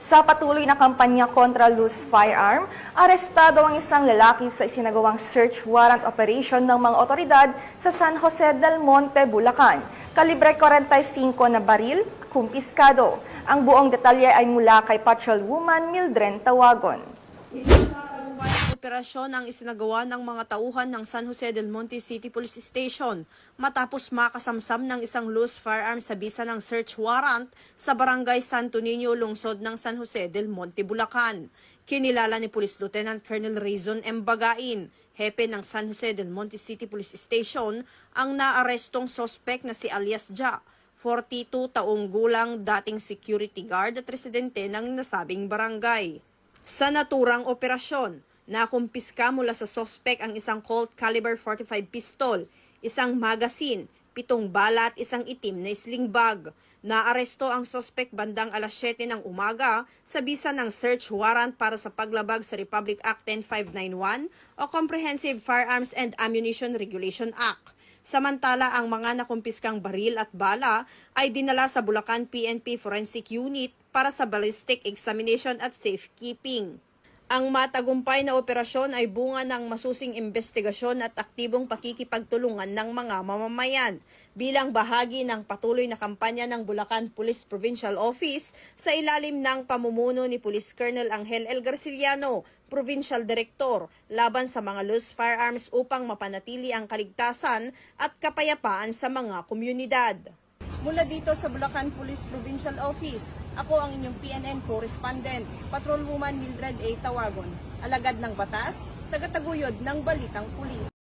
Sa patuloy na kampanya kontra loose firearm, arestado ang isang lalaki sa isinagawang search warrant operation ng mga otoridad sa San Jose del Monte, Bulacan. Kalibre 45 na baril, kumpiskado. Ang buong detalye ay mula kay Patrolwoman Mildred Tawagon. Operasyon ang isinagawa ng mga tauhan ng San Jose del Monte City Police Station matapos makasamsam ng isang loose firearm sa bisa ng search warrant sa Barangay Santo Niño, lungsod ng San Jose del Monte, Bulacan. Kinilala ni Police Lieutenant Colonel Rezon M. Bagain, hepe ng San Jose del Monte City Police Station, ang naarestong sospek na si alias Ja, 42 taong gulang, dating security guard at residente ng nasabing barangay. Sa naturang operasyon, nakumpiska mula sa sospek ang isang Colt caliber 45 pistol, isang magazine, 7 bala at isang itim na sling bag. Naaresto ang sospek bandang alas 7 ng umaga sa bisa ng search warrant para sa paglabag sa Republic Act 10591 o Comprehensive Firearms and Ammunition Regulation Act. Samantala, ang mga nakumpiskang baril at bala ay dinala sa Bulacan PNP Forensic Unit para sa ballistic examination at safekeeping. Ang matagumpay na operasyon ay bunga ng masusing investigasyon at aktibong pakikipagtulungan ng mga mamamayan bilang bahagi ng patuloy na kampanya ng Bulacan Police Provincial Office sa ilalim ng pamumuno ni Police Colonel Angel L. Garciliano, Provincial Director, laban sa mga loose firearms upang mapanatili ang kaligtasan at kapayapaan sa mga komunidad. Mula dito sa Bulacan Police Provincial Office, ako ang inyong PNN correspondent, Patrolwoman Mildred A. Tawagon, alagad ng batas, tagataguyod ng Balitang Pulis.